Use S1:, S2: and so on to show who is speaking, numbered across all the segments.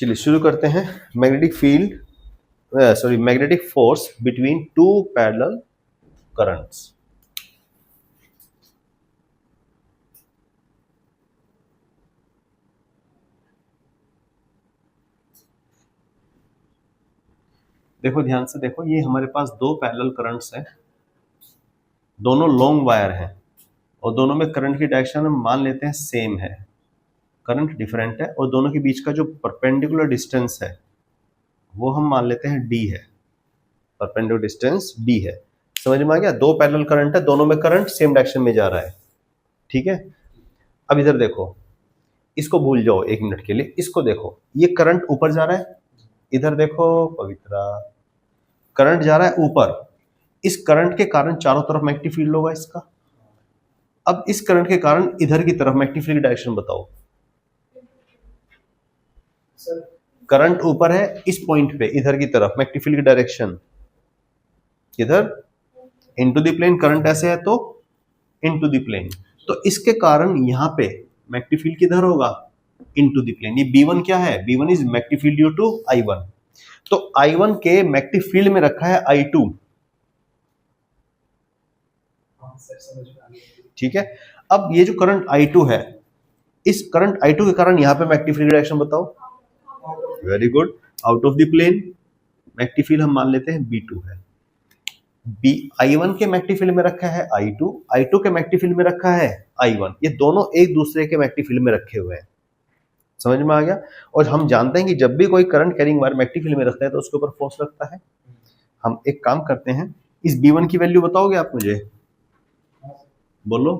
S1: चलिए शुरू करते हैं। Magnetic field magnetic force between two parallel currents. देखो ध्यान से देखो, ये हमारे पास दो पैरेलल करंट्स हैं, दोनों लॉन्ग वायर हैं और दोनों में करंट की डायरेक्शन हम मान लेते हैं सेम है, करंट डिफरेंट है और दोनों के बीच का जो परपेंडिकुलर डिस्टेंस है वो हम मान लेते हैं d है, परपेंडिकुलर डिस्टेंस d है। समझ में आ गया? दो पैरेलल करंट है, दोनों में करंट सेम डायरेक्शन में जा रहा है। ठीक है, अब इधर देखो, इसको भूल जाओ एक मिनट के लिए, इसको देखो, ये करंट ऊपर जा रहा है, इधर देखो पवित्रा, करंट जा रहा है ऊपर, इस करंट के कारण चारों तरफ मैग्नेटिक फील्ड होगा इसका। अब इस करंट के कारण इधर की तरफ मैग्नेटिक फील्ड की डायरेक्शन बताओ। करंट ऊपर है, इस पॉइंट पे इधर की तरफ मैग्नेटिक फील्ड की डायरेक्शन इधर इनटू द प्लेन, करंट ऐसे है तो इनटू द प्लेन, तो इसके कारण यहां पे मैग्नेटिक फील्ड किधर होगा? Into the plane. ये B1 क्या है? B1 is magnetic field due to I1, तो I1 के मैग्नेटिक फील्ड में रखा है I2। ठीक है, अब ये जो करंट I2 है, इस करंट I2 के कारण यहां पे मैग्नेटिक फील्ड डायरेक्शन बताओ। Very good, out of the plane. Magnetic field हम मान लेते हैं B2 है, I1 के मैग्नेटिक फील्ड में रखा है I2, I2 के मैग्नेटिक फील्ड में रखा है I1, ये दोनों एक दूसरे के मैग्नेटिक फील्ड में रखे हुए हैं। समझ में आ गया? और हम जानते हैं कि जब भी कोई current carrying wire magnetic field में रखता है तो उसके ऊपर फोर्स लगता है। हम एक काम करते हैं, इस B1 की वैल्यू बताओगे आप मुझे? बोलो।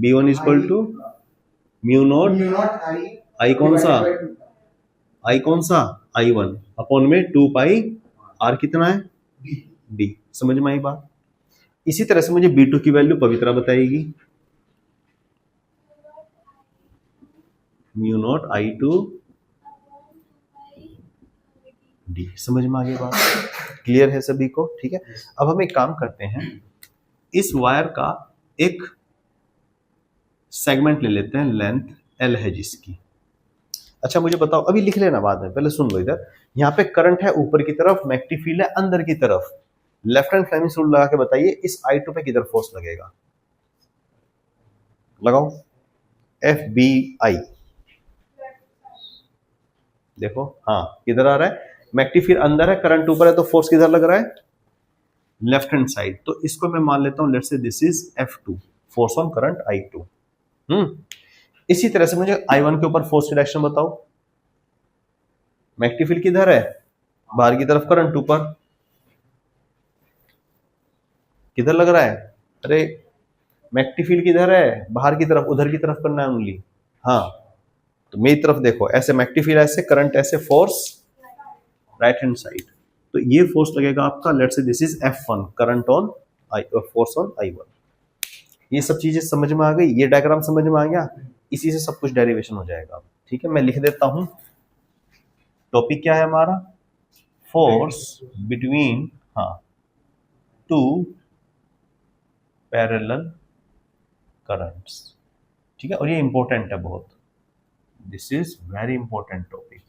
S1: B1 equal to mu not I कौन सा? I1 अपॉन में 2 पाई R कितना है? D। समझ में आई बात? इसी तरह से मुझे B2 की वैल्यू पवित्रा बताएगी, म्यू नॉट I2 D। समझ में आ गई बात? क्लियर है सभी को? ठीक है, अब हम एक काम करते हैं, इस वायर का एक सेगमेंट ले लेते हैं, लेंथ L है जिसकी। अच्छा मुझे बताओ, अभी लिख लेना बाद में, पहले सुन लो इधर। यहाँ पे करंट है ऊपर की तरफ, मैग्नेटिक फील्ड है अंदर की तरफ। लेफ्ट हैंड फ्लेमिंग रूल लगा के बताइए इस I2 पे किधर फोर्स लगेगा? लगाओ, FBI। देखो हाँ, किधर आ रहा है? मैग्नेटिक फील्ड अंदर है, करंट ऊपर है, तो फोर्स किधर लग रहा है? Left hand side. तो इसको मैं मान लेता हूं, let's say this is F2, force on current I2। इसी तरह से मुझे I1 के ऊपर फोर्स की डायरेक्शन बताओ। मैग्नेटिक फील्ड किधर है? बाहर की तरफ, करंट ऊपर, किधर लग रहा है? अरे मैग्नेटिक फील्ड किधर है? बाहर की तरफ, उधर की तरफ करना है उंगली। हाँ, तो मेरी तरफ देखो, ऐसे मैग्नेटिक फील्ड ऐसे, करंट ऐसे, फोर्स राइट हैंड साइड। तो ये फोर्स लगेगा आपका, let's say this is F1, current on force on I1। ये सब चीजें समझ में आ गई? ये डायग्राम समझ में आ गया? इसी से सब कुछ डेरिवेशन हो जाएगा। ठीक है, मैं लिख देता हूं, टॉपिक क्या है हमारा? Force between two parallel currents. ठीक है, और ये इंपॉर्टेंट है बहुत, this is very important topic.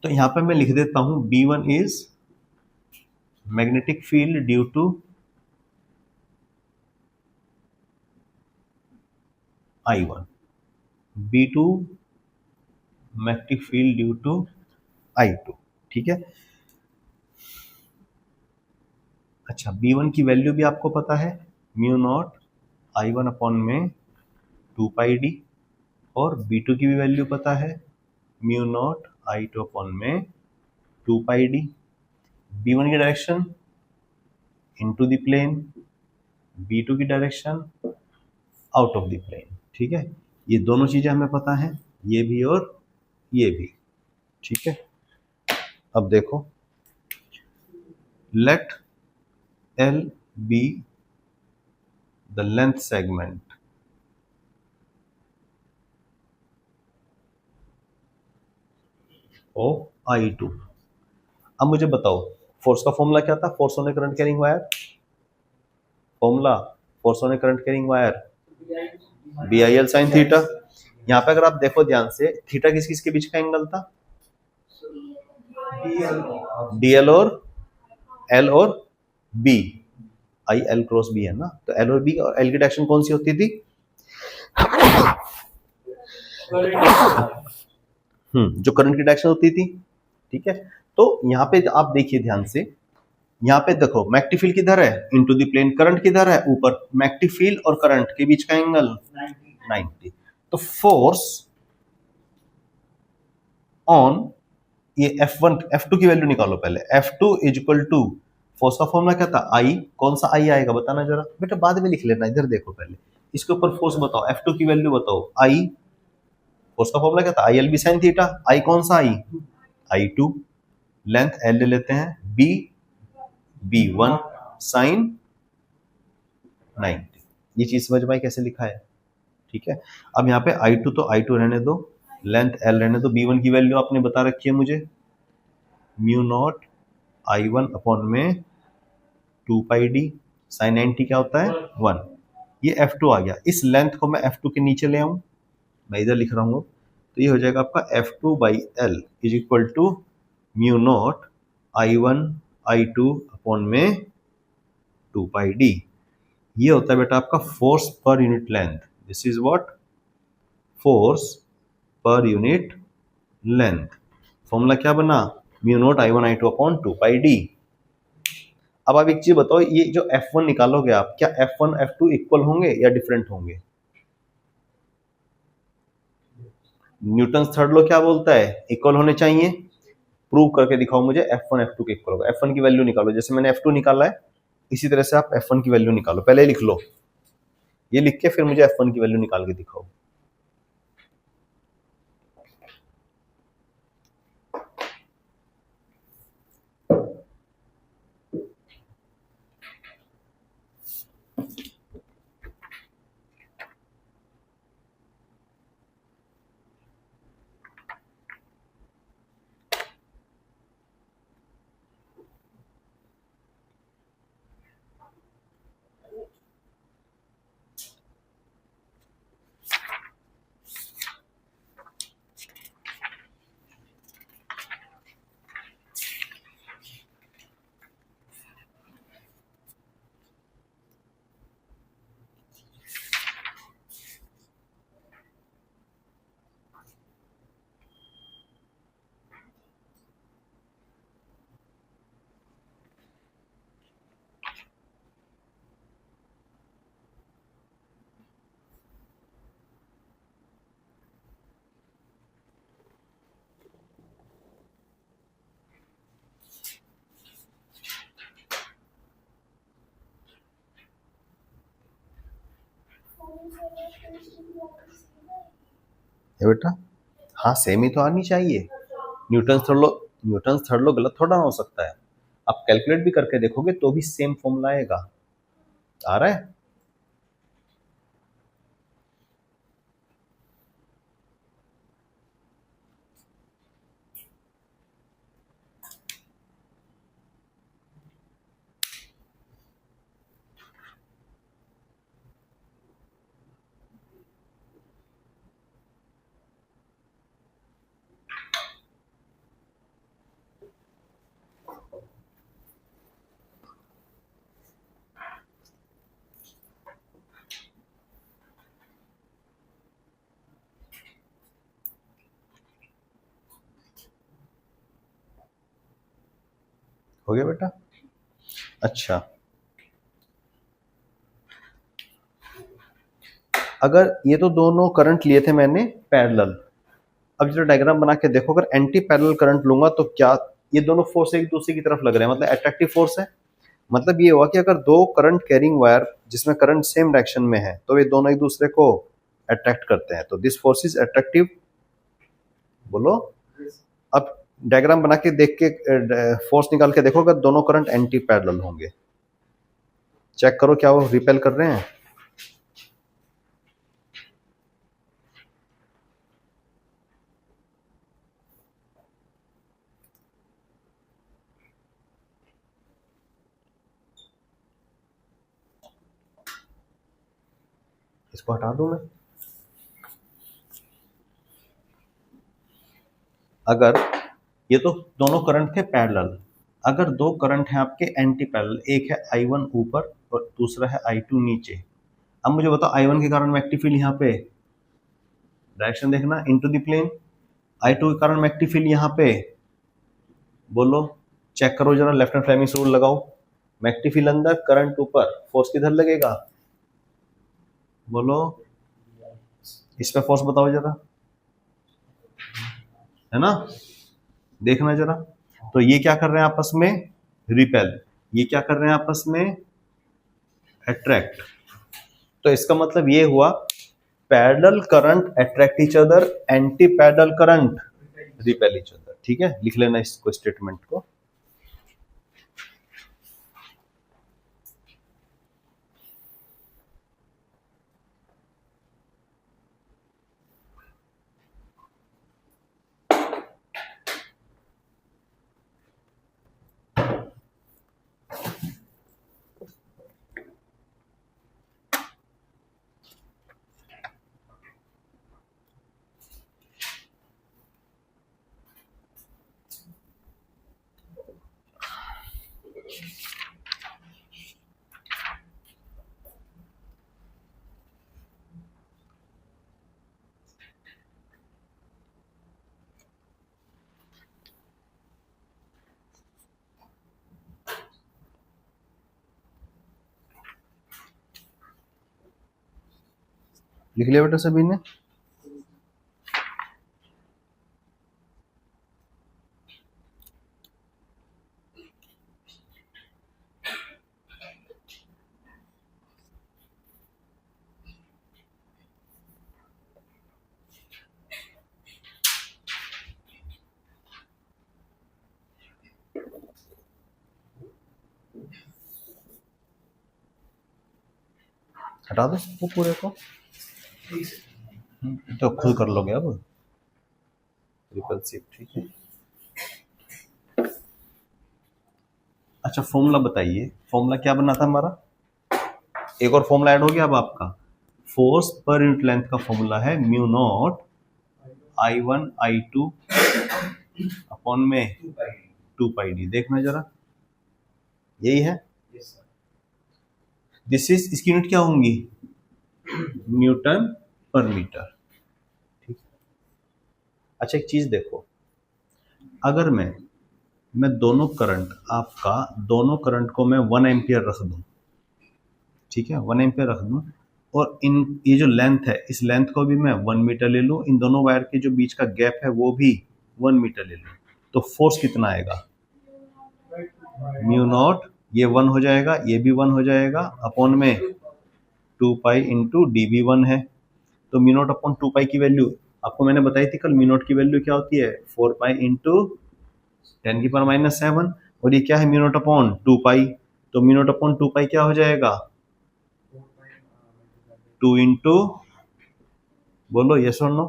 S1: तो यहां पे मैं लिख देता हूं, B1 is magnetic field due to I1, B2 magnetic field due to I2। ठीक है, अच्छा B1 की वैल्यू भी आपको पता है, म्यू नॉट I1 अपॉन में 2 पाई D, और B2 की भी वैल्यू पता है, म्यू नॉट I2 अपॉन में 2 पाई D। B1 की direction into the plane, B2 की direction out of the plane. ठीक है, ये दोनों चीजें हमें पता है, ये भी और ये भी। ठीक है, अब देखो, late L be the length segment of I2। अब मुझे बताओ, फोर्स का फॉर्मूला क्या था? Force on A current carrying wire, formula force on A current carrying wire BIL sin theta. यहाँ पे अगर आप देखो ध्यान से, थीटा किस किस के बीच का एंगल था? डीएल और एल और B, I L cross B है ना, तो एल और बी और एल की डायरेक्शन कौन सी होती थी? जो करंट की डायरेक्शन होती थी, ठीक है। तो यहाँ पे आप देखिए ध्यान से, यहाँ पे देखो मैग्नेटिक फील्ड किधर है, इनटू द प्लेन, करंट किधर है, ऊपर, मैग्नेटिक फील्ड और करंट के बीच का एंगल 90। तो फोर्स ऑन ये F1 F2 की वैल्यू निकालो पहले, F2 is equal to, force का फॉर्मूला क्या था? आई, कौन सा आई आएगा बताना जरा बेटा, बाद में लिख लेना, इधर देखो पहले इसके ऊपर फोर्स बताओ, F2 की वैल्यू बताओ, आई, फोर्स का फॉर्मूला क्या था? I L B sine theta, I कौन सा I? I two, length L ले लेते हैं, बी बी वन साइन 90। ये चीज समझ में आई कैसे लिखा है? ठीक है। अब यहाँ पे आई टू तो आई टू रहने दो, लेंथ एल रहने दो, बी वन की वैल्यू आपने बता रखी है मुझे, mu naught I one upon में 2 पाई डी, साइन 90 क्या होता है? 1। ये F2 आ गया, इस लेंथ को मैं F2 के नीचे ले आऊं, मैं इधर लिख रहा हूँ, तो ये हो जाएगा आपका F2 by L is equal to mu not I one I two upon में 2 पाई डी। ये होता है बेटा आपका force per unit length, this is what, force per unit length. Formula क्या बना? Mu naught I one I two upon 2 pi D. अब आप एक चीज बताओ, ये जो F1 निकालोगे आप, क्या F1 F2 इक्वल होंगे या डिफरेंट होंगे? न्यूटन थर्ड लॉ क्या बोलता है? इक्वल होने चाहिए। प्रूव करके दिखाओ मुझे F1 F2 के इक्वल होगा। F1 की वैल्यू निकालो, जैसे मैंने F2 निकाला है इसी तरह से आप F1 की वैल्यू निकालो, पहले लिख लो, ये लिख के फिर मुझे F1 की वैल्यू निकाल के दिखाओ। है बेटा, हाँ सेम ही तो आनी चाहिए। न्यूटन थर्ड लॉ गलत थोड़ा हो सकता है, आप कैलकुलेट भी करके देखोगे तो भी सेम फॉर्मूला आएगा। आ रहा है? हो गया बेटा? अच्छा, अगर ये तो दोनों करंट लिए थे मैंने पैरेलल, अब जरा डायग्राम बना के देखो, अगर एंटी पैरेलल करंट लूंगा तो क्या ये दोनों फोर्स एक दूसरे की तरफ लग रहे हैं, मतलब अट्रैक्टिव फोर्स है। मतलब ये हुआ कि अगर दो करंट कैरिंग वायर जिसमें करंट सेम डायरेक्शन में है तो ये दोनों एक दूसरे को अट्रैक्ट करते हैं, तो दिस फोर्स इज अट्रैक्टिव। बोलो। अब डायग्राम बना के देख के फोर्स निकाल के देखो, अगर दोनों करंट एंटी पैरेलल होंगे, चेक करो क्या वो रिपेल कर रहे हैं। इसको हटा दूं मैं? अगर ये तो दोनों करंट थे पैरेलल, अगर दो करंट हैं आपके एंटी पैरेलल, एक है I1 ऊपर और दूसरा है I2 नीचे, अब मुझे बताओ I1 के कारण मैग्नेटिक फील्ड यहाँ पे, डायरेक्शन देखना इनटू द प्लेन, I2 के कारण मैग्नेटिक फील्ड यहाँ पे, बोलो चेक करो जरा, लेफ्ट हैंड फ्लेमिंग्स रूल लगाओ, मैग्नेटिक फील्ड अंदर करंट ऊपर, फोर्स किधर लगेगा, बोलो इस पे फोर्स बताओ जरा, है ना, देखना जरा। तो ये क्या कर रहे हैं आपस में, रिपेल, ये क्या कर रहे हैं आपस में, अट्रैक्ट। तो इसका मतलब ये हुआ parallel current attract each other, anti parallel current repel each other. ठीक है, लिख लेना इसको, स्टेटमेंट को। लिख लिया बेटा सभी ने? हटा दो वो पूरे को, तो खुद कर लोगे अब, रिपल्सिव। ठीक है, अच्छा फॉर्मूला बताइए, फॉर्मूला क्या बना था हमारा, एक और फॉर्मूला ऐड हो गया अब आपका, फोर्स पर यूनिट लेंथ का फॉर्मूला है mu naught I1 I2 upon में 2 पाई डी। देखना जरा, यही है, दिस इज, इसकी यूनिट क्या होंगी, न्यूटन पर मीटर। ठीक, अच्छा एक चीज देखो, अगर मैं दोनों करंट, आपका दोनों करंट को मैं 1 एम्पियर रख दूं, ठीक है 1 एम्पियर रख दूं, और इन ये जो लेंथ है, इस लेंथ को भी मैं 1 मीटर ले लूं, इन दोनों वायर के जो बीच का गैप है वो भी 1 मीटर ले लूं, तो फोर्स कितना आएगा, म्यू नॉट, ये 1 हो जाएगा, ये भी 1 हो जाएगा, अपॉन में 2 पाई इंटू डी भी 1 है। तो म्यू नॉट अपॉन 2 पाई की वैल्यू आपको मैंने बताई थी कल, म्यू नॉट की वैल्यू क्या होती है, 4 पाई इंटू 10⁻⁷, और ये क्या है, म्यू नॉट अपॉन 2 पाई, तो म्यू नॉट अपॉन 2 पाई क्या हो जाएगा, 2 इंटू, बोलो यस और नो।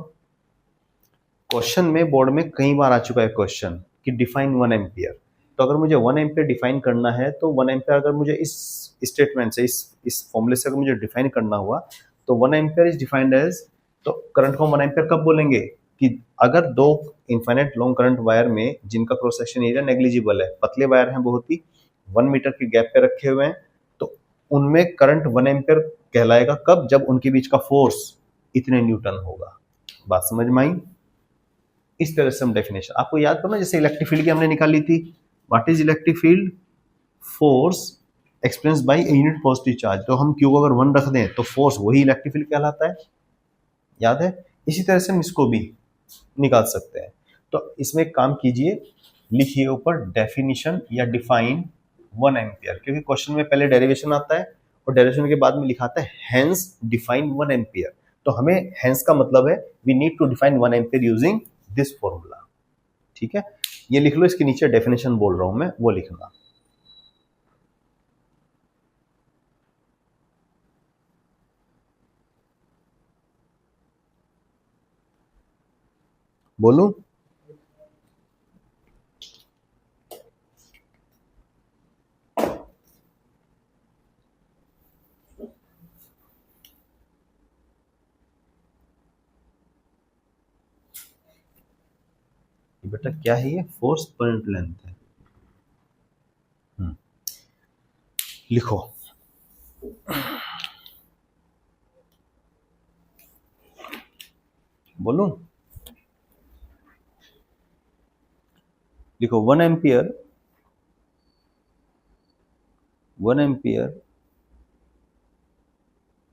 S1: क्वेश्चन में बोर्ड में कई बार आ चुका है क्वेश्चन कि डिफाइन 1 एम्पियर, तो अगर मुझे 1 एम्पियर डिफाइन करना है, तो 1 एम्पियर अगर मुझे इस स्टेटमेंट से, इस फॉर्मूले से अगर मुझे डिफाइन करना हुआ, तो 1 एम्पियर इज डिफाइंड एज, तो करंट को 1 एम्पियर कब बोलेंगे, कि अगर दो इनफाइनाइट लॉन्ग करंट वायर में जिनका क्रॉस सेक्शन एरिया नेग्लिजिबल है, पतले वायर हैं बहुत ही, 1 मीटर के गैप पे रखे हुए हैं, तो उनमें करंट 1 एम्पियर कहलाएगा कब, जब उनके बीच का फोर्स इतने न्यूटन होगा। बात समझ में आई? इस तरह से हम डेफिनेशन आपको याद करना, जैसे इलेक्ट्रिक फील्ड की हमने निकाली थी, what is electric field, force experience by a unit positive charge, तो हम क्यू को अगर 1 रख दें तो फोर्स वही इलेक्ट्रिक फील्ड कहलाता है, याद है? इसी तरह से हम इसको भी निकाल सकते हैं। तो इसमें एक काम कीजिए, लिखिए ऊपर डेफिनेशन या डिफाइन 1 एम्पियर, क्योंकि क्वेश्चन में पहले डेरिवेशन आता है और डेरिवेशन के बाद में लिखाता है हेंस डिफाइन 1 एम्पियर, तो हमें हेंस का मतलब है we need to define 1 ampere using this formula. ठीक है, ये लिख लो, इसके नीचे डेफिनेशन बोल रहा हूं मैं, वो लिखना। बोलूं? बेटा क्या है ये? फोर्स पर यूनिट लेंथ है। लिखो बोलो, लिखो 1 ampere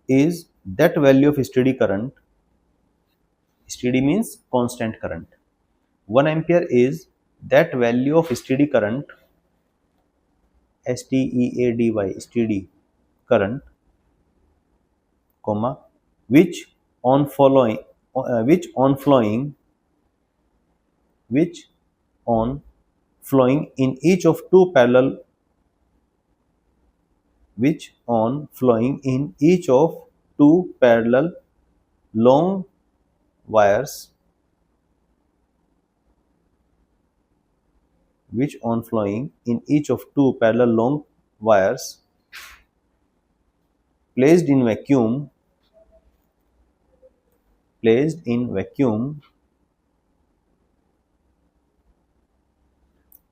S1: is that value of steady current. Steady means constant current. 1 ampere is that value of steady current, STEADY, steady current, comma, which on flowing in each of two parallel long wires placed in vacuum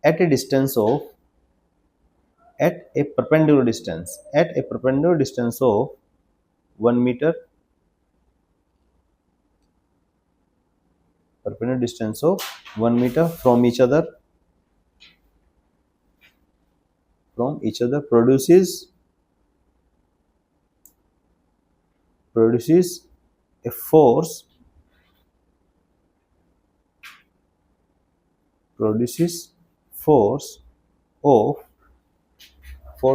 S1: at a perpendicular distance of 1 meter from each other produces a force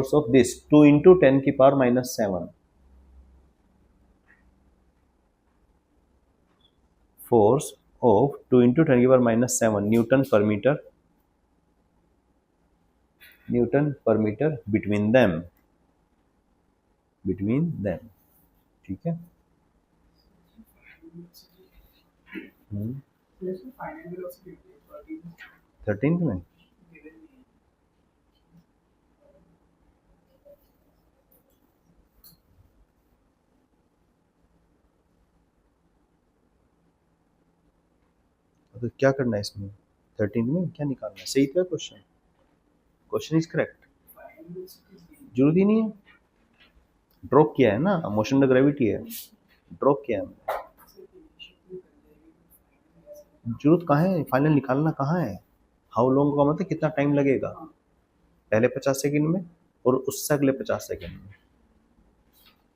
S1: of this 2 into 10 की power -7 force of 2 into 10 की power -7 Newton पर metre between them, ठीक है। 13th में तो क्या करना है इसमें? 13th में क्या निकालना है? सही तो है क्वेश्चन इज करेक्ट, जरूरत ही नहीं है, ड्रॉप किया है ना, मोशन ऑफ ग्रेविटी है, ड्रॉप किया है। जरूरत कहाँ है? फाइनल निकालना कहाँ है? हाउ लॉन्ग का मतलब कितना टाइम लगेगा, पहले 50 सेकंड में और उससे अगले 50 सेकंड में।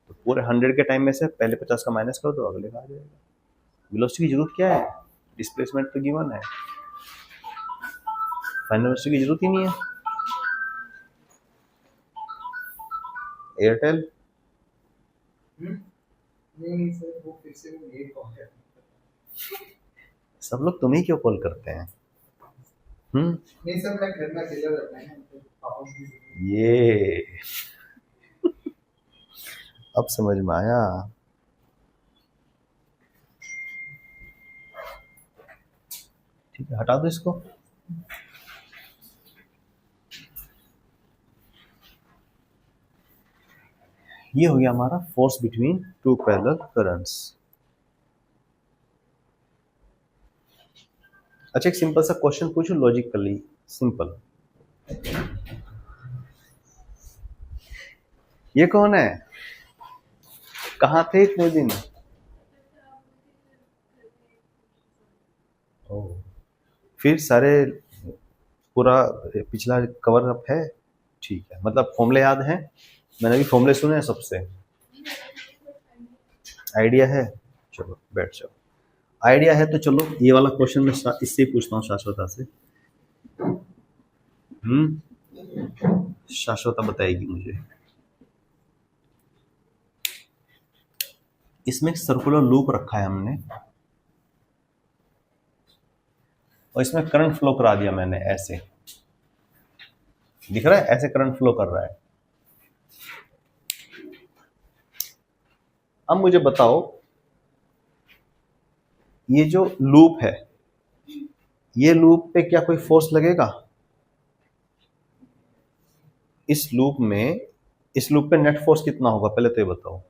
S1: तो पूरे 100 के टाइम में से पहले 50 का माइनस कर दो, अगले का आ जाएगा। वेलोसिटी की जरूरत क्या है? डिस्प्लेसमेंट तो गिवन है, फाइनल वेलोसिटी की जरूरत ही नहीं है। एयरटेल नहीं सर, वो फिर से मेल कॉल है। सब लोग तुम्हें क्यों कॉल करते हैं? नहीं सर, मैं घर में अकेला रहता हूं। ये अब समझ में आया। ठीक है, हटा दो इसको। ये हो गया हमारा force between two parallel currents. अच्छा, एक सिंपल सा क्वेश्चन पूछो लॉजिकली, सिंपल। ये कौन है? कहाँ थे इतने दिन? फिर सारे पूरा पिछला कवर अप है, ठीक है। मतलब फॉर्मूले याद हैं? मैंने भी फॉर्मूले सुने हैं सबसे, आइडिया है? चलो बैठ जाओ, आइडिया है तो चलो ये वाला क्वेश्चन मैं इससे ही पूछता हूँ शाश्वता से। शाश्वता बताएगी मुझे। इसमें एक सर्कुलर लूप रखा है हमने और इसमें करंट फ्लो करा दिया मैंने, ऐसे दिख रहा है, ऐसे करंट फ्लो कर रहा है। अब मुझे बताओ, ये जो लूप है, ये लूप पे क्या कोई फोर्स लगेगा? इस लूप पे नेट फोर्स कितना होगा पहले तो ये बताओ।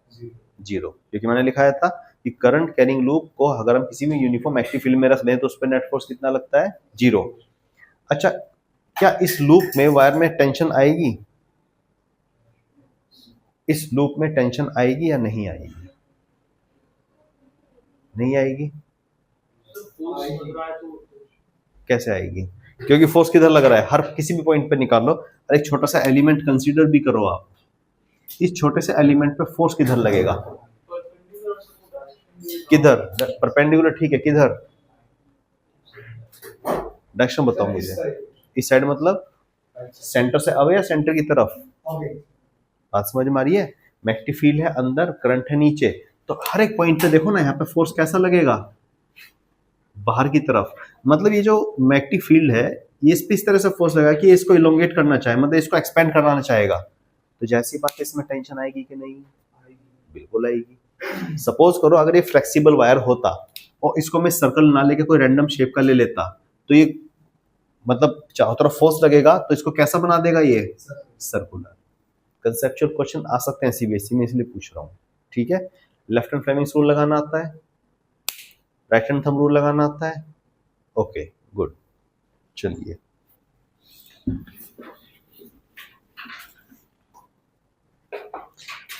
S1: 0, क्योंकि मैंने लिखाया था कि करंट कैरिंग लूप को अगर हम किसी भी यूनिफॉर्म एक्टिव फील्ड में रख दें तो उस पर नेट फोर्स कितना लगता है, 0। अच्छा, क्या इस लूप में वायर में टेंशन आएगी? इस लूप में टेंशन आएगी या नहीं आएगी? नहीं आएगी। कैसे आएगी? क्योंकि फोर्स किधर लग रहा है, हर किसी भी पॉइंट पे निकाल लो। और एक छोटा सा एलिमेंट कंसीडर भी करो आप, इस छोटे से एलिमेंट पे फोर्स किधर लगेगा? किधर? परपेंडिकुलर, ठीक है, किधर? डायरेक्शन बताओ मुझे। इस साइड मतलब सेंटर से अवे या सेंटर की तरफ? बात समझ में आ रही है? मैग्नेटिक फील्ड है अंदर, करंट है नीचे, तो हर एक पॉइंट पे देखो ना, यहाँ पे फोर्स कैसा लगेगा? बाहर की तरफ। मतलब ये जो मैग्नेटिक फील्ड है, ये इस पे इस तरह से फोर्स लगा कि इसको इलोंगेट करना चाहे, मतलब इसको एक्सपेंड कराना चाहेगा। तो जैसी बात, इसमें टेंशन आएगी कि नहीं? बिल्कुल आएगी। सपोज करो अगर ये फ्लेक्सिबल वायर होता और इसको मैं सर्कल ना लेके कोई रैंडम शेप का ले लेता, तो ये मतलब चारों तरफ फोर्स लगेगा, तो इसको कैसा बना देगा? ये सर्कुलर। कंसेप्चुअल क्वेश्चन आ सकते हैं सीबीएसई में, इसलिए पूछ रहा हूँ। ठीक है, लेफ्ट हैंड फ्लेमिंग्स रूल लगाना आता है, राइट हैंड थंब रूल लगाना आता है। Okay, good. चलिए,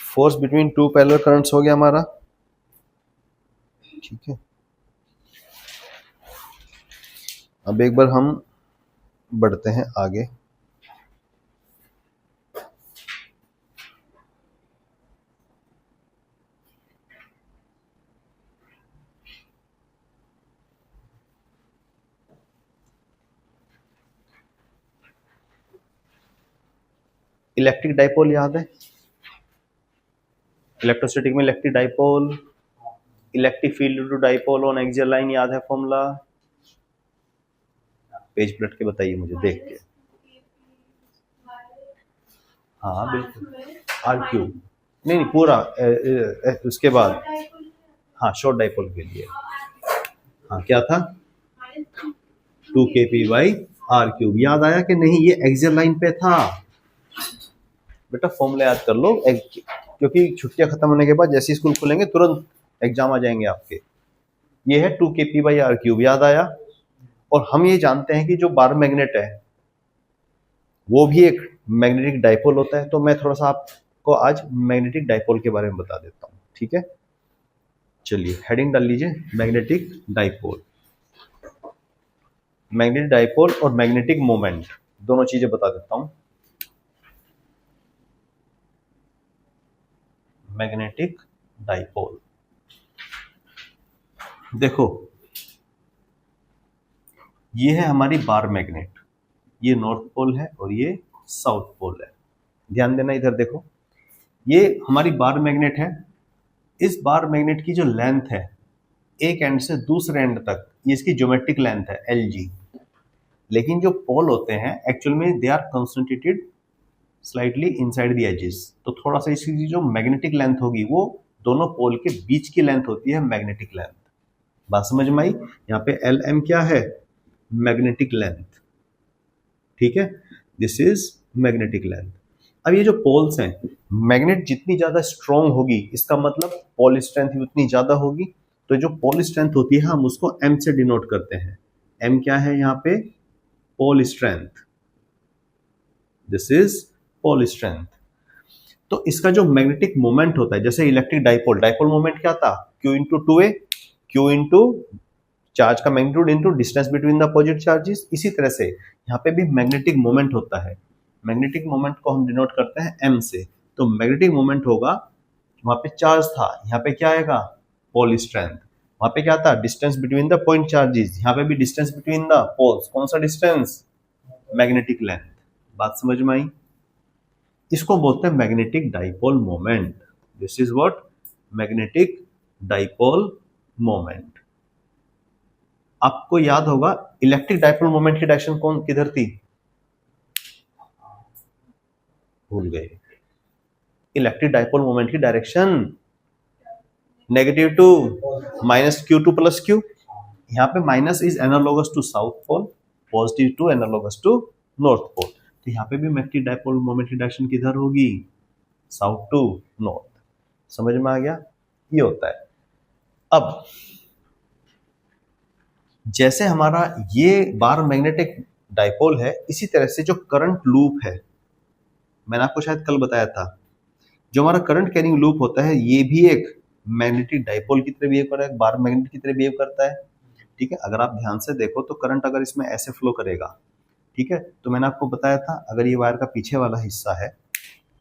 S1: force between two parallel currents हो गया हमारा। ठीक है, अब एक बार हम बढ़ते हैं आगे। इलेक्ट्रिक डाइपोल याद है? इलेक्ट्रोस्टैटिक में electric dipole, electric field to dipole on axial line, याद है फॉर्मूला? पेज पलट के बताइए मुझे देख के। हाँ बिल्कुल, आर क्यूब नहीं पूरा उसके बाद। हाँ, शॉर्ट डाइपोल के लिए। हाँ, क्या था? 2kp/r³। याद आया कि नहीं? ये एक्सियल लाइन पे था बेटा, फॉर्मूला याद कर लो, क्योंकि छुट्टियां खत्म होने के बाद जैसे स्कूल खुलेंगे तुरंत एग्जाम आ जाएंगे आपके। ये है 2kp/r³, याद आया? और हम ये जानते हैं कि जो बार मैग्नेट है वो भी एक मैग्नेटिक डाइपोल होता है। तो मैं थोड़ा सा आपको आज मैग्नेटिक डाइपोल के बारे में बता देता हूँ। ठीक है, चलिए हेडिंग डाल लीजिए, मैग्नेटिक डाइपोल। मैग्नेटिक डाइपोल और मैग्नेटिक मोमेंट दोनों चीजें बता देता हूं। मैग्नेटिक डाइपोल, देखो ये है हमारी बार मैग्नेट, ये नॉर्थ पोल है और ये साउथ पोल है। ध्यान देना, इधर देखो, ये हमारी बार मैग्नेट है। इस बार मैग्नेट की जो लेंथ है एक एंड से दूसरे एंड तक, ये इसकी ज्योमेट्रिक लेंथ है LG। लेकिन जो पोल होते हैं एक्चुअल में they are concentrated slightly inside the edges. तो थोड़ा सा इसकी जो मैग्नेटिक लेंथ होगी वो दोनों पोल के बीच की लेंथ होती है मैग्नेटिक लेंथ। बात समझ में आई? यहाँ पे LM क्या है? Magnetic length. ठीक है, दिस इज मैग्नेटिक लेंथ। अब ये जो पोल्स हैं, मैग्नेट जितनी ज्यादा स्ट्रॉन्ग होगी इसका मतलब पोल स्ट्रेंथ भी उतनी ज्यादा होगी। तो जो पोल स्ट्रेंथ होती है हम उसको M से डिनोट करते हैं। M क्या है यहाँ पे? Pole strength. This is pole strength. तो इसका जो मैग्नेटिक मोमेंट होता है, जैसे इलेक्ट्रिक डाइपोल, डाइपोल मोमेंट क्या था? Q into 2A, Q into charge का magnitude into distance between the opposite charges. इसी तरह से यहाँ पे भी मैग्नेटिक मोमेंट होता है। मैग्नेटिक मोमेंट को हम डिनोट करते हैं M से। तो मैग्नेटिक मोमेंट होगा, वहां पे चार्ज था, यहाँ पे क्या आएगा? Pole strength. वहां पे क्या था? Distance between the point charges, यहाँ पे भी डिस्टेंस बिटवीन द पोल्स। कौन सा डिस्टेंस? Magnetic length. बात समझ में आई? इसको बोलते हैं magnetic dipole moment. This is what? Magnetic dipole moment. आपको याद होगा इलेक्ट्रिक डाइपोल मोमेंट की डायरेक्शन कौन किधर थी? भूल गए। इलेक्ट्रिक डाइपोल मोमेंट की डायरेक्शन -2 -Q2 + Q। यहाँ पे minus is analogous to south pole, positive to analogous to north pole. तो यहाँ पे भी मैग्नेटिक डाइपोल मोमेंट की डायरेक्शन किधर होगी? South to north. समझ में आ गया? ये होता है। अब जैसे हमारा ये बार मैग्नेटिक डाइपोल है, इसी तरह से जो करंट लूप है, मैंने आपको शायद कल बताया था, जो हमारा करंट कैरिंग लूप होता है ये भी एक मैग्नेटिक डाइपोल की तरह बिहेव कर रहा है, बार मैग्नेट की तरह बिहेव करता है। ठीक है, अगर आप ध्यान से देखो तो करंट अगर इसमें ऐसे फ्लो करेगा, ठीक है, तो मैंने आपको बताया था अगर ये वायर का पीछे वाला हिस्सा है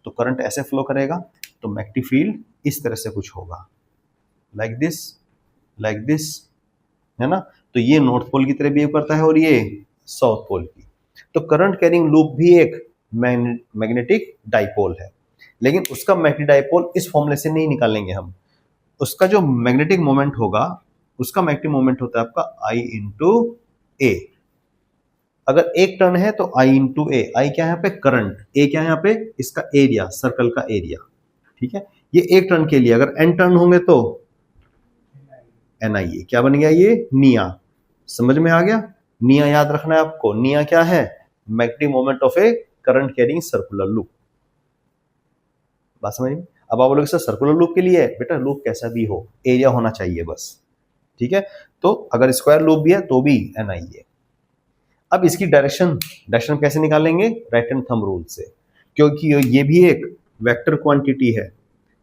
S1: तो करंट ऐसे फ्लो करेगा, तो मैग्नेटिक फील्ड इस तरह से कुछ होगा, लाइक दिस, है ना। तो ये नॉर्थ पोल की तरह बिहेव करता है और ये साउथ पोल की। तो करंट कैरिंग लूप भी एक मैग्नेटिक डाइपोल है, लेकिन उसका मैग्नेटिक डाइपोल इस फॉर्मूले से नहीं निकालेंगे हम। उसका जो मैग्नेटिक मोमेंट होगा, उसका मैग्नेटिक मोमेंट होता है आपका I इंटू ए। अगर एक टर्न है तो I इंटू ए। आई क्या है यहाँ पे? करंट। ए क्या है यहाँ पे? इसका एरिया, सर्कल का एरिया। ठीक है, ये एक टर्न के लिए। अगर एन टर्न होंगे तो NIA। क्या बन गया ये? निया। समझ में आ गया? निया याद रखना है आपको। निया क्या है? Magnetic moment of A current carrying circular loop. बात समझ में? अब आप बोलोगे सर सर्कुलर लूप के लिए है, बेटा लूप कैसा भी हो, एरिया होना चाहिए बस। ठीक है, तो अगर स्क्वायर लूप भी है तो भी NIA। अब इसकी डायरेक्शन कैसे निकालेंगे? राइट हैंड थंब रूल से, क्योंकि ये भी एक वेक्टर क्वांटिटी है,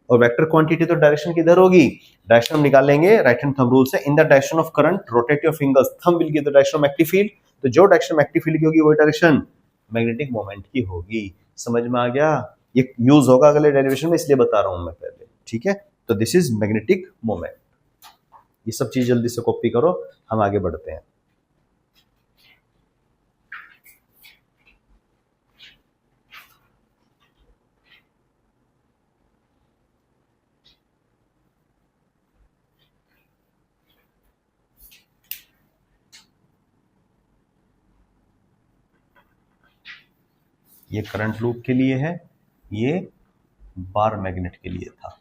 S1: और वेक्टर क्वांटिटी तो डायरेक्शन किधर होगी? डायरेक्शन हम निकालेंगे राइट हैंड थंब रूल से। In the direction of current rotate your fingers, thumb will give the direction of magnetic field. तो जो डायरेक्शन मैग्नेटिक फील्ड की होगी वही डायरेक्शन मैग्नेटिक मोमेंट की होगी। समझ में आ गया? ये यूज होगा अगले डेरिवेशन में, इसलिए बता रहा हूं मैं पहले। ठीक है, तो दिस इज मैग्नेटिक मोमेंट। ये सब चीज जल्दी से कॉपी करो, हम आगे बढ़ते हैं। ये करंट लूप के लिए है, ये बार मैग्नेट के लिए था।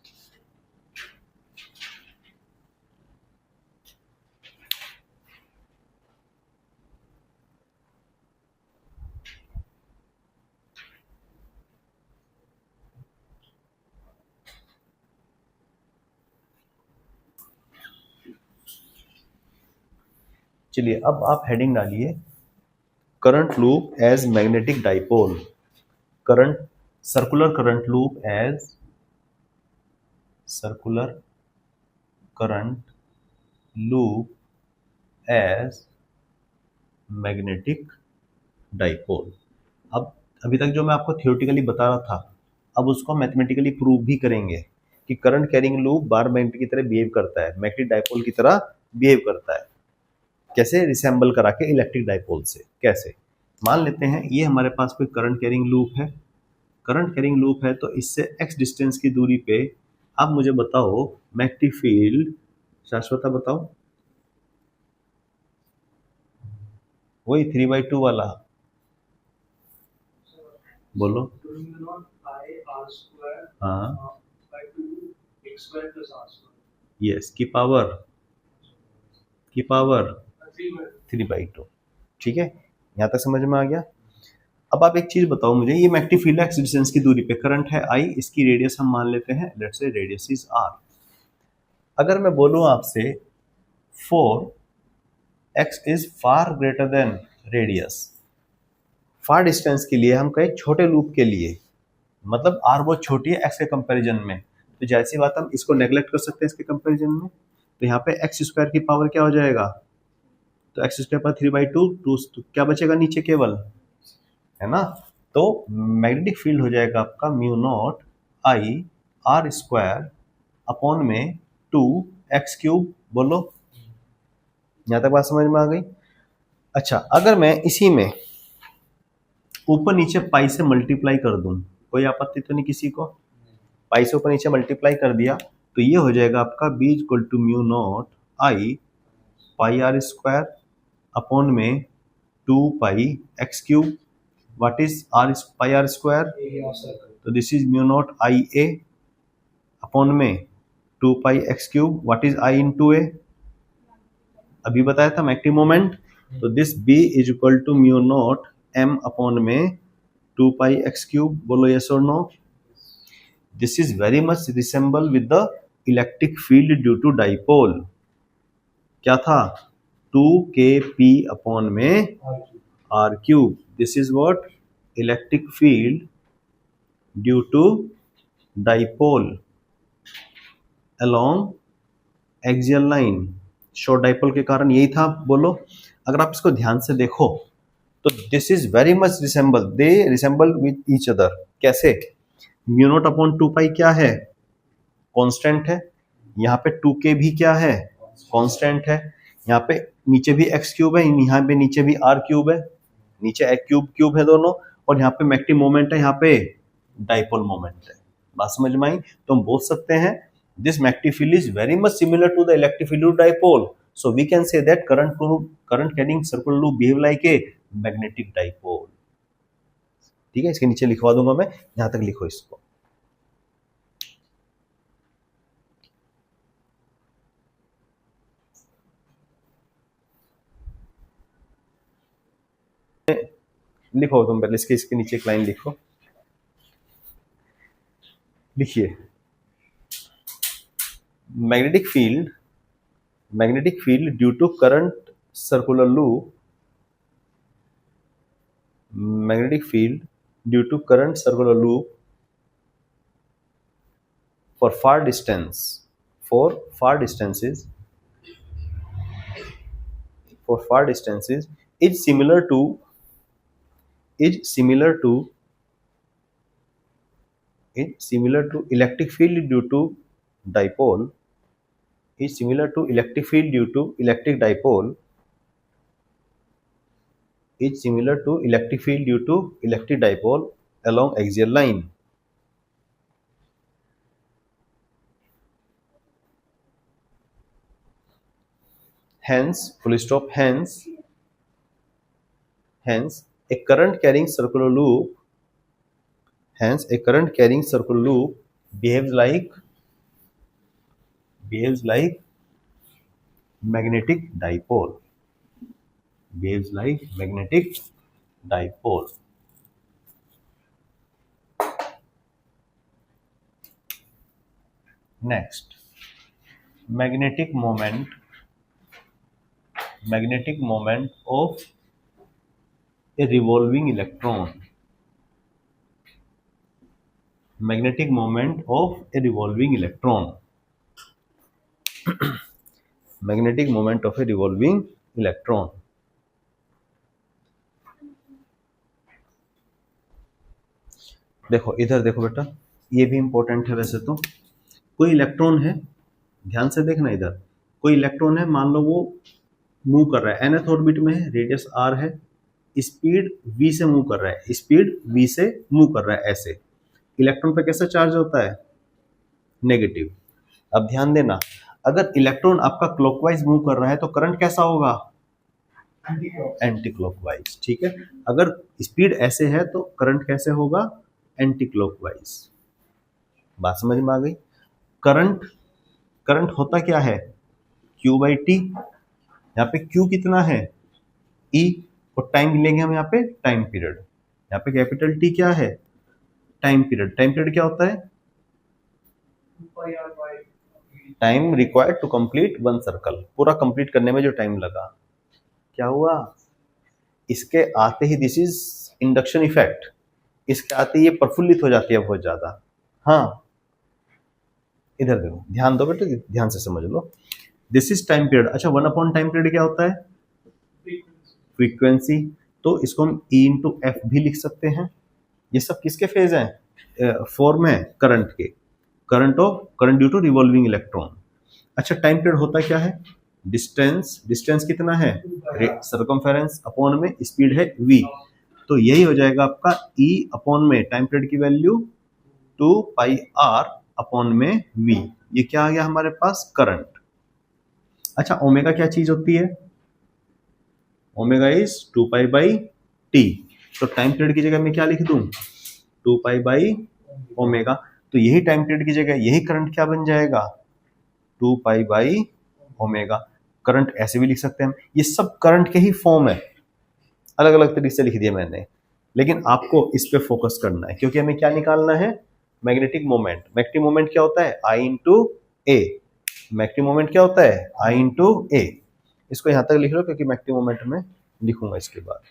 S1: चलिए अब आप हेडिंग डालिए, current loop as magnetic dipole. Current, circular current loop as circular current loop as magnetic dipole. अब अभी तक जो मैं आपको थियोरेटिकली बता रहा था, अब उसको मैथमेटिकली प्रूव भी करेंगे कि current carrying loop bar magnet की तरह बिहेव करता है, मैग्नेटिक डाइपोल की तरह बिहेव करता है। कैसे? रिसेंबल करा के इलेक्ट्रिक डाइपोल से। कैसे? मान लेते हैं ये हमारे पास कोई करंट कैरिंग लूप है। करंट कैरिंग लूप है तो इससे x डिस्टेंस की दूरी पे आप मुझे बताओ मैग्नेटिक फील्ड, शाश्वता बताओ, वही 3/2 वाला बोलो। हाँ, यस, की पावर 3/2। ठीक है, यहाँ तक समझ में आ गया? अब आप एक चीज बताओ मुझे, ये मैग्नेटिक फील्ड एक्स डिस्टेंस की दूरी पे, करंट है I, इसकी रेडियस हम मान लेते हैं, let's say radius is R। अगर मैं बोलूं आपसे for x is far greater than radius, far distance के लिए हम कहें छोटे लूप के लिए, मतलब R बहुत छोटी है x के कंपैरिजन में, तो जैसी बात हम इसको नेग्लेक्ट कर सकते हैं इसके कंपैरिजन में। तो यहाँ पे एक्स स्क्वायर की पावर क्या हो जाएगा? तो एक्स स्क्वायर पर 3/2, तो क्या बचेगा नीचे केवल, है ना। तो मैग्नेटिक फील्ड हो जाएगा आपका mu not I R square upon में 2x3। बोलो, यहाँ तक बात समझ में आ गई? अच्छा, अगर मैं इसी में ऊपर नीचे पाई से मल्टीप्लाई कर दूं, कोई आपत्ति तो नहीं किसी को? पाई से ऊपर नीचे मल्टीप्लाई कर दिया तो ये हो जाएगा आपका b equal to mu not I pi R square upon में 2πx3। What is R pi R square? तो this is mu not IA upon में 2πx3। What is I into A? अभी बताया था मैग्नेटिक मोमेंट। तो this B is equal to mu not M upon में 2πx3। बोलो yes और no? This is very much resemble with the electric field due to dipole. क्या था 2kp upon में R cube. This is what electric field due to dipole along axial line. Short dipole के कारण यही था. बोलो अगर आप इसको ध्यान से देखो तो this is very much resemble, they resemble with each other. कैसे? म्यू नॉट अपॉन 2 पाई क्या है? कांस्टेंट है. यहाँ पे 2k भी क्या है? कांस्टेंट है. यहाँ पे नीचे भी x क्यूब है, यहाँ पे नीचे भी r क्यूब है, नीचे एक क्यूब क्यूब है दोनों, और यहाँ पे मैग्नेटिक मोमेंट है, यहाँ पे डाइपोल मोमेंट है. बात समझ में आई? तो हम बोल सकते हैं this magnetic field is very much similar to the electric field of dipole, so we can say that current carrying circular loop behave like a magnetic dipole. ठीक है, इसके नीचे लिखवा दूंगा मैं, यहां तक लिखो इसको. लिखो तुम पहले इसके नीचे एक लाइन लिखो. लिखिए magnetic field due to current circular loop, magnetic field due to current circular loop for far distances is similar to electric field due to dipole, is similar to electric field due to electric dipole, is similar to electric field due to electric dipole along axial line. Hence, full stop. Hence a current carrying circular loop behaves like magnetic dipole. Next, magnetic moment of a revolving electron. Magnetic moment of a revolving electron. Magnetic moment of a revolving electron. देखो इधर देखो बेटा, ये भी important है. वैसे तो कोई इलेक्ट्रॉन है, ध्यान से देखना इधर, कोई इलेक्ट्रॉन है, मान लो वो मूव कर रहा है, nth ऑर्बिट में है, रेडियस r है, स्पीड v से मूव कर रहा है, ऐसे. इलेक्ट्रॉन पे कैसा चार्ज होता है? नेगेटिव. अब ध्यान देना, अगर इलेक्ट्रॉन आपका क्लॉकवाइज मूव कर रहा है तो करंट कैसा होगा? Anti clockwise. ठीक है, अगर स्पीड ऐसे है तो करंट कैसे होगा? Anti clockwise. बात समझ में आ गई? करंट होता क्या है? Q/T. यहाँ पे Q कितना है? E. और टाइम लेंगे हम यहाँ पे टाइम पीरियड. यहाँ पे कैपिटल T क्या है? Time period. टाइम पीरियड क्या होता है? Time required to complete one circle. पूरा कंप्लीट करने में जो टाइम लगा. क्या हुआ? इसके आते ही, दिस इज इंडक्शन इफेक्ट, इसके आते ही ये प्रफुल्लित हो जाती है बहुत ज्यादा. हाँ, इधर देखो, ध्यान दो बेटे, ध्यान से समझ लो. This is time period. अच्छा, 1 टाइम पीरियड क्या होता है? फ्रीक्वेंसी. तो इसको हम E/F भी लिख सकते हैं. ये सब किसके फेज हैं? फॉर्म है करंट के. Current due to revolving electron. अच्छा, टाइम पीरियड होता क्या है? डिस्टेंस कितना है? सर्कमफेरेंस अपॉन में स्पीड है v. तो यही हो जाएगा आपका E अपॉन में टाइम पीरियड की वैल्यू 2πr अपॉन में v. ये क्या आ गया हमारे पास? करंट. अच्छा, ओमेगा क्या चीज होती है? Omega is 2π/T. तो टाइम पीरियड की जगह मैं क्या लिख दूं? 2π/ओमेगा. तो यही टाइम पीरियड की जगह यही करंट क्या बन जाएगा? 2π/ओमेगा. करंट ऐसे भी लिख सकते हैं हम. ये सब करंट के ही फॉर्म है, अलग अलग तरीके से लिख दिया मैंने, लेकिन आपको इस पे फोकस करना है क्योंकि हमें क्या निकालना है? Magnetic moment. मैग्नेटिक मोमेंट क्या होता है? I/A. मैग्नेटिक मोमेंट क्या होता है? I/A. इसको यहाँ तक लिख लो क्योंकि मैग्नेटिक मोमेंट में लिखूंगा इसके बाद।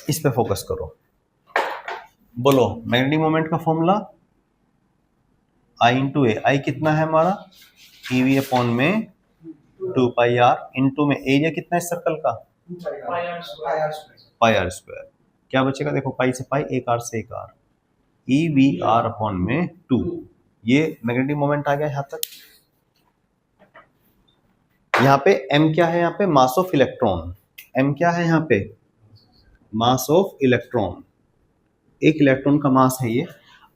S1: इस पे फोकस करो। बोलो मैग्नेटिक मोमेंट का फॉर्मूला आई इंटू ए। आई कितना है हमारा ईवी अपॉन में 2 पाई आर इंटू में एरिया कितना है सर्कल का पाई आर स्क्वायर। क्या बचेगा देखो पाई से पाई एक आर से एक R E V R upon में 2। ये मैग्नेटिक मोमेंट आ गया यहाँ तक। यहाँ पे m क्या है यहाँ पे मास ऑफ इलेक्ट्रॉन। m क्या है यहाँ पे मास ऑफ इलेक्ट्रॉन। एक इलेक्ट्रॉन का मास है ये।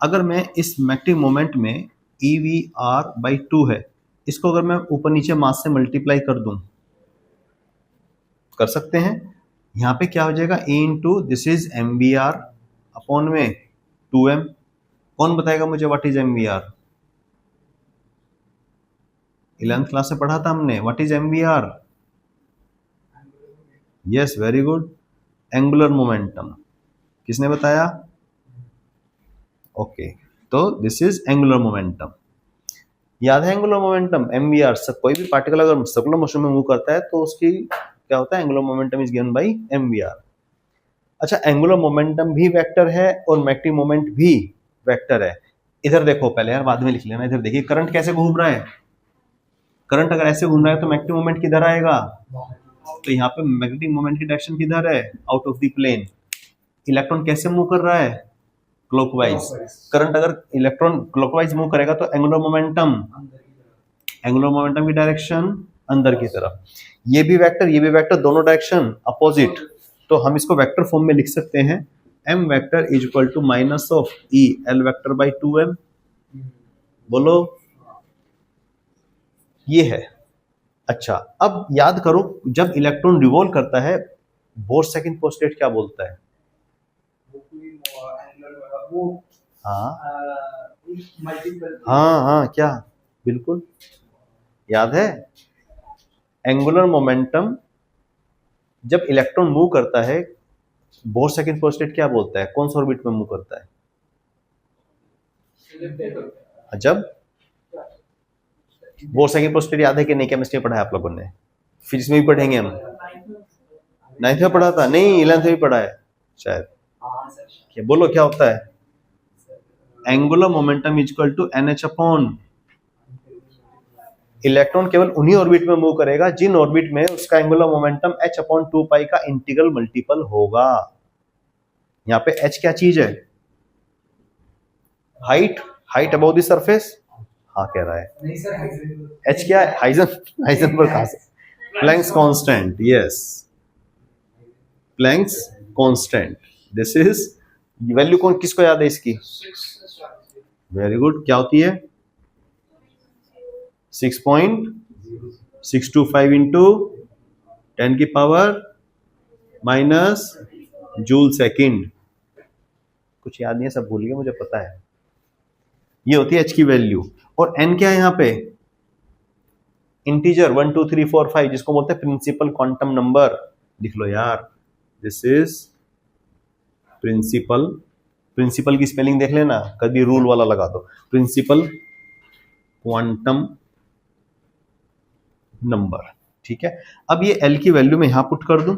S1: अगर मैं इस मैग्नेटिक मोमेंट में ई वी आर बाई 2 है इसको अगर मैं ऊपर नीचे मास से मल्टीप्लाई कर दूं कर सकते हैं। यहाँ पे क्या हो जाएगा A into this is M V R upon में 2m। कौन बताएगा मुझे what is M V R. 11th class में पढ़ा था हमने what is M V R. Yes very good angular momentum. किसने बताया ओके तो दिस इज एंगुलर मोमेंटम। याद है angular momentum M V R. सब कोई भी पार्टिकल अगर सर्कुलर मोशन में मूव करता है तो उसकी क्या होता है angular momentum is given by M V R. अच्छा एंगुलर मोमेंटम भी वेक्टर है और मैग्नेटिक मोमेंट भी वेक्टर है। इधर देखो पहले यार बाद में लिख लेना। इधर देखिए करंट कैसे घूम रहा है। करंट अगर ऐसे घूम रहा है तो मैग्नेटिक मोमेंट किधर आएगा। तो यहाँ पे मैग्नेटिक मोमेंट की डायरेक्शन किधर है out of the plane. Electron कैसे मूव कर रहा है क्लॉकवाइज। करंट अगर इलेक्ट्रॉन क्लॉकवाइज मूव करेगा तो एंगुलर मोमेंटम की डायरेक्शन अंदर की तरफ। ये भी वेक्टर दोनों डायरेक्शन अपोजिट। तो हम इसको वेक्टर फॉर्म में लिख सकते हैं m vector is equal to minus of e l vector by 2m। बोलो ये है। अच्छा अब याद करो जब इलेक्ट्रॉन रिवॉल्व करता है बोर सेकंड पोस्टेट क्या बोलता है। हाँ क्या बिल्कुल याद है। एंगुलर मोमेंटम जब इलेक्ट्रॉन मूव करता है बोर सेकंड पोस्टेट क्या बोलता है कौन सा ऑर्बिट में मूव करता है। जब बोर सेकंड पोस्टेट याद है कि नहीं केमिस्ट्री में पढ़ा है आप लोगों ने। फिजिक्स में भी पढ़ेंगे हम। 9th में पढ़ा था नहीं 11th में भी पढ़ा है शायद। क्या बोलो क्या होता है angular momentum is equal to NH upon. Electron केवल उन्हीं ऑर्बिट में मूव करेगा जिन ऑर्बिट में उसका एंगुलर मोमेंटम h अपॉन 2 पाई का इंटीग्रल मल्टीपल होगा। यहाँ पे h क्या चीज है हाइट अबव द सरफेस। हाँ कह रहा है नहीं सर h क्या है हाइजेनबर्ग कहां से Planck's constant. Yes Planck's constant. This is value कौन किसको याद है इसकी। वेरी गुड क्या होती है 6.625 इंटू 10 की पावर माइनस जूल सेकंड। कुछ याद नहीं है सब भूल गए मुझे पता है। ये होती है h की वैल्यू और n क्या है यहाँ पे इंटीजर 1 2 3 4 5 जिसको बोलते हैं प्रिंसिपल क्वांटम नंबर। लिख लो यार दिस इज प्रिंसिपल की स्पेलिंग देख लेना कभी रूल वाला लगा दो प्रिंसिपल क्वांटम नंबर। ठीक है अब ये L की वैल्यू में यहां पुट कर दूं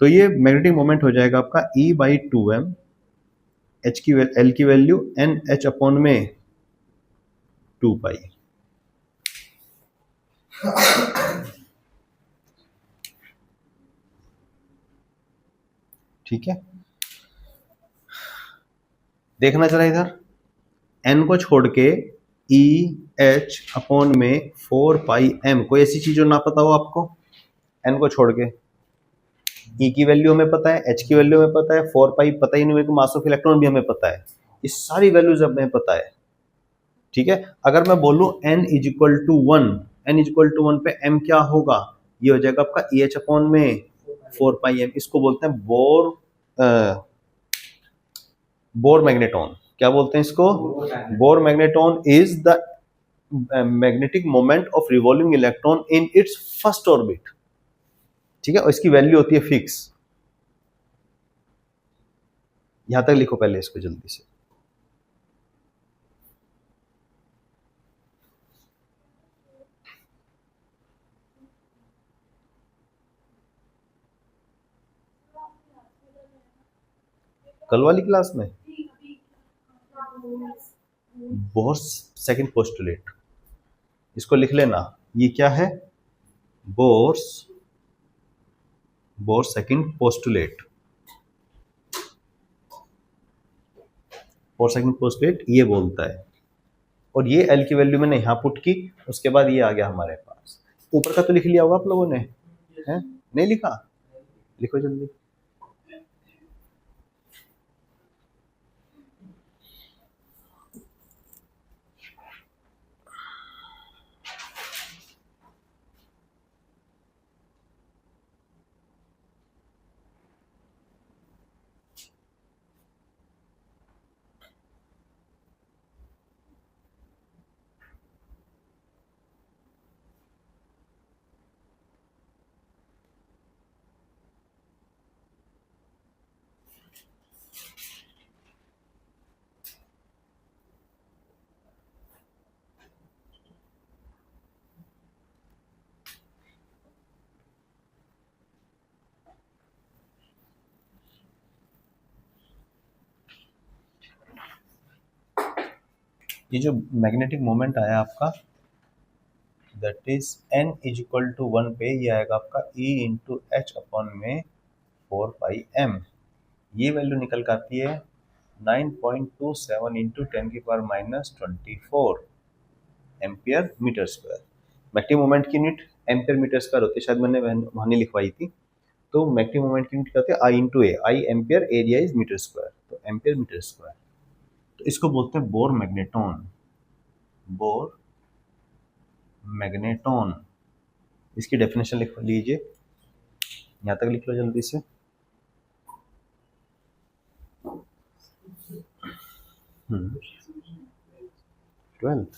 S1: तो ये मैग्नेटिक मोमेंट हो जाएगा आपका E बाई 2m। L की वैल्यू NH अपॉन में 2 पाई। ठीक है देखना जरा इधर n को छोड़ के E H अपॉन में 4 पाई m। कोई ऐसी चीज जो ना पता हो आपको n को छोड़ के। E की वैल्यू हमें पता है h की वैल्यू हमें पता है 4 पाई पता ही नहीं मेरे को मास ऑफ इलेक्ट्रॉन भी हमें पता है। ये सारी वैल्यूज हमें पता है। ठीक है अगर मैं बोलूं n इज इक्वल टू 1 पे m क्या होगा ये हो जाएगा आपका EH अपॉन में 4 पाई m। इसको बोलते हैं बोर मैग्नेटॉन। क्या बोलते हैं इसको bore magneton is the magnetic moment of revolving electron in its first orbit. ठीक है, और इसकी वैल्यू होती है फिक्स। यहां तक लिखो पहले इसको जल्दी से। कल वाली क्लास में बोर्स सेकंड पोस्टुलेट, इसको लिख लेना। ये क्या है? Bohr's second postulate. Bohr's second postulate ये बोलता है, और ये एल की वैल्यू मैंने यहाँ पुट की, उसके बाद ये आ गया हमारे पास। ऊपर का तो लिख लिया होगा आप लोगों ने, है? नहीं लिखा? लिखो जल्दी। ये जो मैग्नेटिक मोमेंट आया आपका, that is n is equal to 1 पे ये आएगा आपका E इंटू एच अपॉन में 4πm। ये वैल्यू निकल कर आती है 9.27 into 10⁻⁻24 ampere metre square. Magnetic moment की यूनिट एम्पियर मीटर स्क्वायर होती है, शायद मैंने वहाँ नहीं लिखवाई थी। तो मैग्नेटिक मोमेंट की यूनिट क्या होती है? I into A, I ampere, area is metre square, तो एम्पियर मीटर स्क्वायर। तो इसको बोलते हैं बोर मैग्नेटॉन। बोर मैग्नेटॉन, इसकी डेफिनेशन लिख लीजिए, यहाँ तक लिख लो जल्दी से। ट्वेल्थ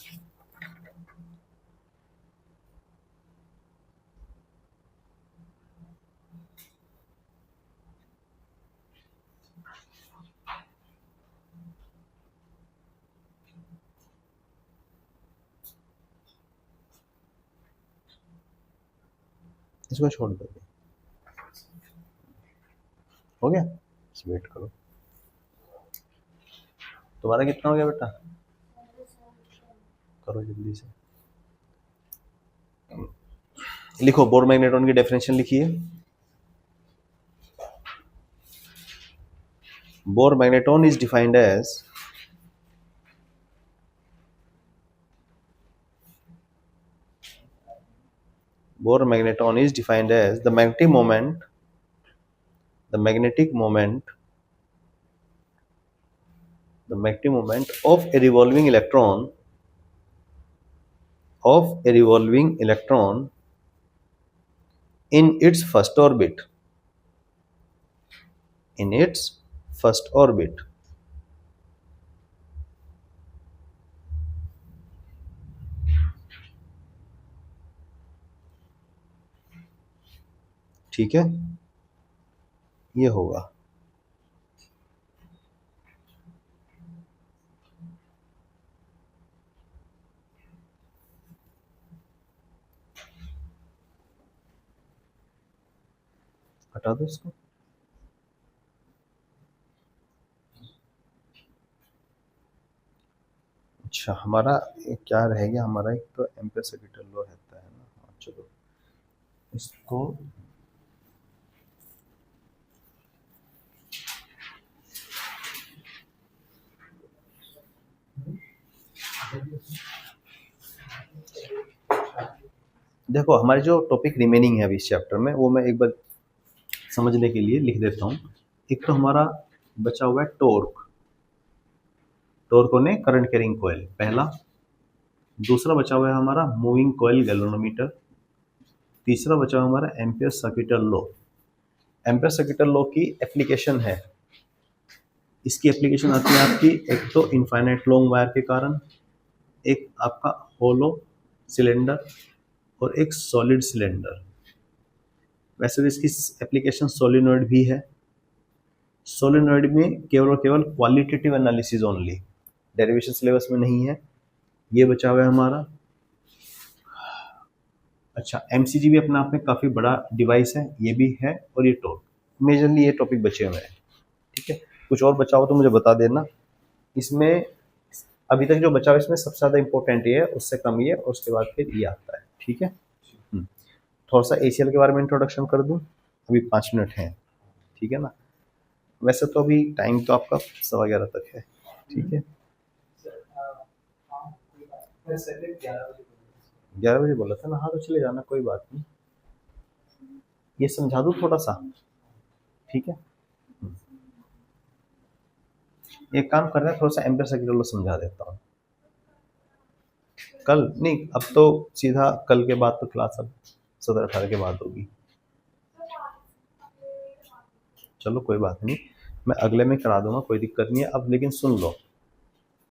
S1: इसको छोड़ दो, हो गया? वेट करो, तुम्हारा कितना हो गया बेटा? करो जल्दी से, लिखो। बोर मैग्नेटॉन की डेफिनेशन लिखिए। Bohr magneton is defined as Bohr magneton is defined as the magnetic moment of a revolving electron in its first orbit ठीक है, ये होगा। हटा दो इसको। अच्छा, हमारा क्या रह गया? हमारा एक तो एम्पियर सर्किटल लॉ रहता है ना। हाँ चलो, इसको देखो, हमारे जो टॉपिक रिमेनिंग है अभी इस चैप्टर में, वो मैं एक बार समझने के लिए लिख देता हूँ। एक तो हमारा बचा हुआ है टॉर्क ने करंट कैरिंग कॉइल, पहला। दूसरा बचा हुआ है हमारा मूविंग कॉइल गैल्वेनोमीटर। तीसरा बचा हुआ हमारा ampere circuital law. Ampere circuital law की एप्लीकेशन है, इसकी एप्लीकेशन आती है आपकी एक तो इनफाइनाइट लॉन्ग वायर के कारण, एक आपका होलो सिलेंडर, और एक सॉलिड सिलेंडर। वैसे भी इसकी एप्लीकेशन सोलिनॉइड भी है। सोलिनॉइड में केवल और केवल qualitative analysis only, derivation syllabus में नहीं है। ये बचा हुआ है हमारा। अच्छा, एमसीजी भी अपने आप में काफ़ी बड़ा डिवाइस है, ये भी है, और ये टॉर्क, मेजरली ये टॉपिक बचे हुए हैं। ठीक है, कुछ और बचा हो तो मुझे बता देना। इसमें अभी तक जो बचा हुआ है इसमें सबसे ज़्यादा इंपॉर्टेंट ये है, उससे कम ये, और उसके बाद फिर ये आता है। ठीक है, थोड़ा सा एसीएल के बारे में इंट्रोडक्शन कर दूं, अभी 5 मिनट हैं। ठीक है ना, वैसे तो अभी टाइम तो आपका 11:15 तक है। ठीक है, 11 बजे बोला था ना। हाँ तो चले जाना, कोई बात नहीं। ये समझा दूँ थोड़ा सा? ठीक है, एक काम कर रहे हैं, थोड़ा सा एम्पियर सर्किट लो समझा देता हूँ। कल नहीं, अब तो सीधा कल के बाद तो क्लास अब 17-18 के बाद होगी। चलो कोई बात नहीं, मैं अगले में करा दूंगा, कोई दिक्कत नहीं है। अब लेकिन सुन लो,